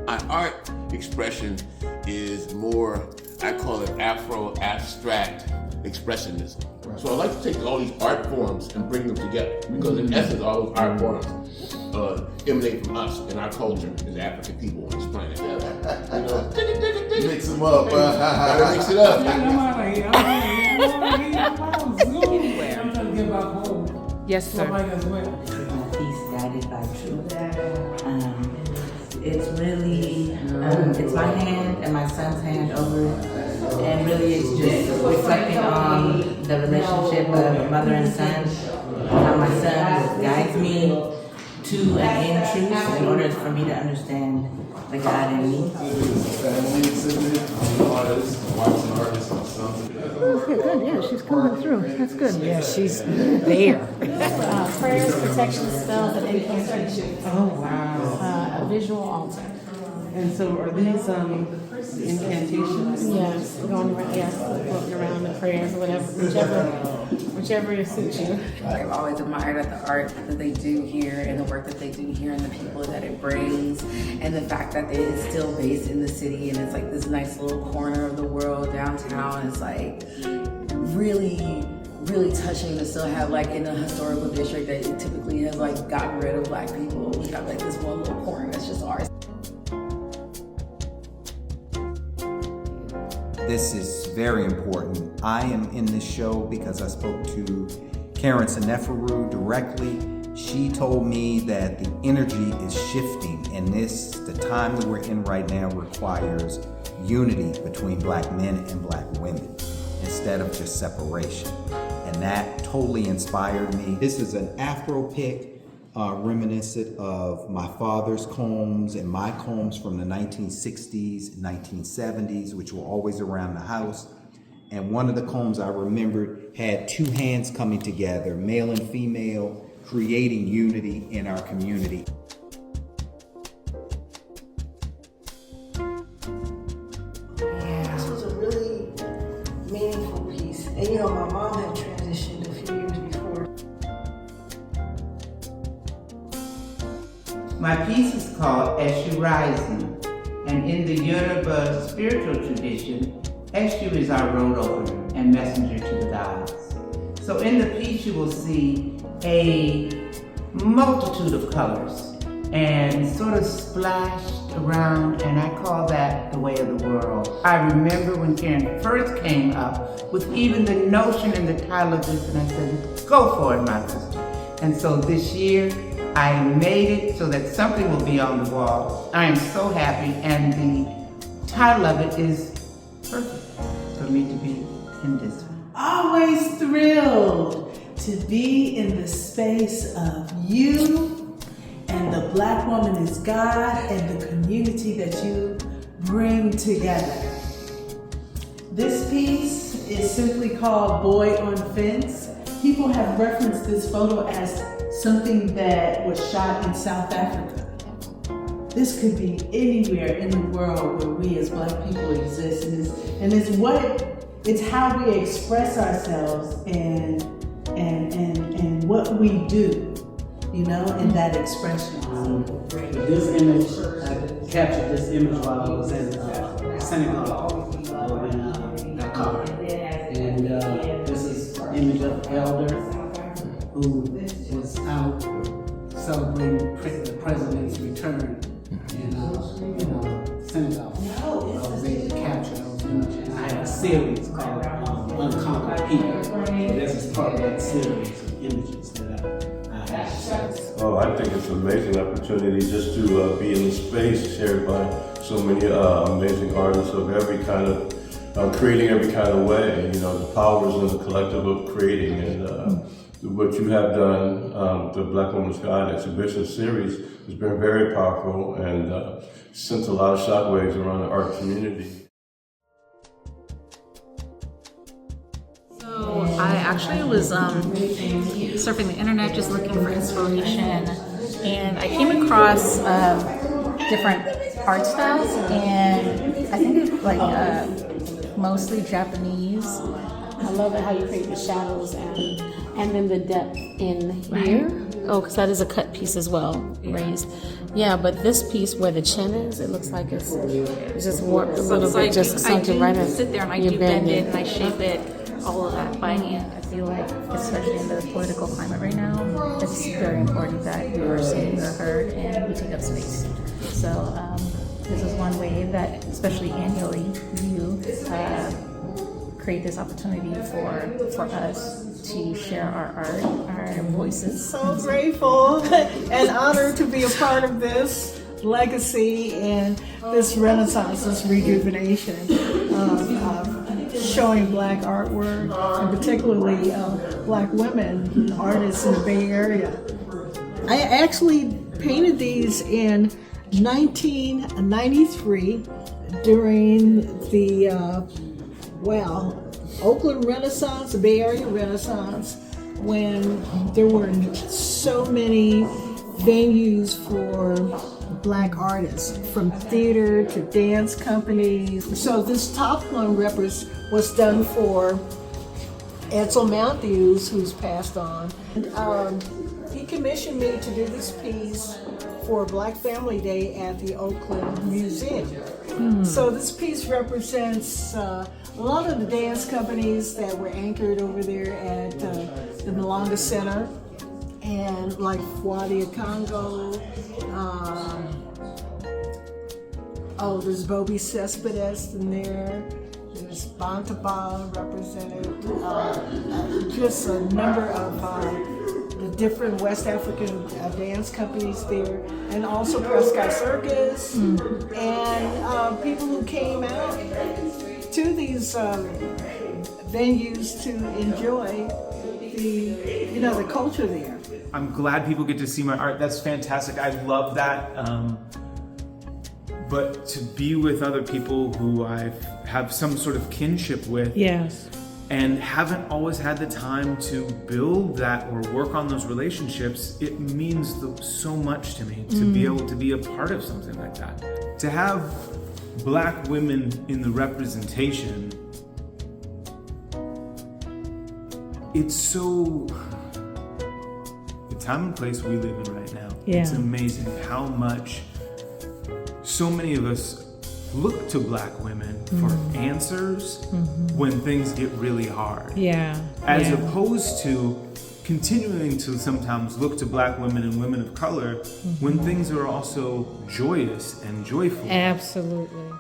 My art expression is more, I call it Afro-abstract expressionism. So I like to take all these art forms and bring them together, because in essence, all those art forms emanate from us and our culture as African people on this planet. You know, mix them up. Gotta mix it up. Yes, sir. My piece, Guided by Truth. It's really, it's my hand and my son's hand over it. And really it's just reflecting on the relationship of mother and son. How my son guides me to and in truth in order for me to understand the God in me. Okay, good, yeah, she's coming through. That's good. Yeah, she's there. Prayers, protection, spells, and incantations. Oh, wow. A visual altar. And so are these incantations? Yes, going around, floating around the prayers, whatever, whichever suits you. I've always admired the art that they do here and the work that they do here and the people that it brings, and the fact that it is still based in the city and it's like this nice little corner of the world downtown. It's like really touching to still have, like, in a historical district that typically has like gotten rid of Black people. We have like this one little corner that's just ours. This is very important. I am in this show because I spoke to Karen Seneferu directly. She told me that the energy is shifting, and the time that we're in right now requires unity between Black men and Black women instead of just separation. And that totally inspired me. This is an Afro pick reminiscent of my father's combs and my combs from the 1960s, 1970s, which were always around the house. And one of the combs I remembered had two hands coming together, male and female, creating unity in our community. This was a really meaningful piece. And you know, my mom had transitioned a few years before. My piece is called Eshu Rising, and in the Yoruba spiritual tradition, Eshu is our road opener and messenger to the gods. So in the piece you will see a multitude of colors and sort of splashed around, and I call that the way of the world. I remember when Karen first came up with even the notion and the title of this, and I said, go for it, my sister. And so this year, I made it so that something will be on the wall. I am so happy, and the title of it is perfect for me to be in this one. Always thrilled to be in the space of you and the Black woman is God and the community that you bring together. This piece is simply called Boy on Fence. People have referenced this photo as something that was shot in South Africa. This could be anywhere in the world where we as Black people exist, and it's how we express ourselves and what we do, you know, in that expression. This image, I captured this image while I was in Senegal in Dakar, and this is an image of an elder who was out celebrating the president's return in Senegal. I was able to capture those images. I have a series called Unconquered People. This is part of that series of images that I Oh, I think it's an amazing opportunity just to be in the space shared by so many amazing artists of every kind of, creating every kind of way. You know, the power is in the collective of creating, and what you have done, the Black Woman's Guide exhibition series, has been very powerful and sent a lot of shockwaves around the art community. So I actually was surfing the internet just looking for inspiration, and I came across different art styles, and I think it's like mostly Japanese. I love it how you create the shadows and then the depth in here. Oh, because that is a cut piece as well, raised. Yeah, but this piece where the chin is, it looks like it's just warped a little bit, just sunken right in. I sit there and I do bend it and I shape it, all of that by hand. I feel like, especially in the political climate right now, it's very important that we are seen, we're heard, and we take up space. So this is one way that, especially annually, you create this opportunity for us to share our art, our voices. So grateful and honored to be a part of this legacy and this renaissance, this rejuvenation of showing Black artwork, and particularly Black women artists in the Bay Area. I actually painted these in 1993 during the Oakland Renaissance, the Bay Area Renaissance, when there were so many venues for Black artists, from theater to dance companies. So this top one was done for Edsel Matthews, who's passed on. And, he commissioned me to do this piece for Black Family Day at the Oakland Museum. So this piece represents a lot of the dance companies that were anchored over there at the Malanga Center, and like Fuadi Congo. There's Bobby Cespedes in there. There's Bantaba represented. Just a number of the different West African dance companies there, and also Prescott Circus, and people who came out to these venues to enjoy the culture there. I'm glad people get to see my art. That's fantastic. I love that. But to be with other people who I have some sort of kinship with, Yes. and haven't always had the time to build that or work on those relationships, it means so much to me to be able to be a part of something like that. To have Black women in the representation, it's so, the time and place we live in right now, it's amazing how much so many of us look to Black women for answers when things get really hard. As opposed to continuing to sometimes look to Black women and women of color when things are also joyous and joyful. Absolutely.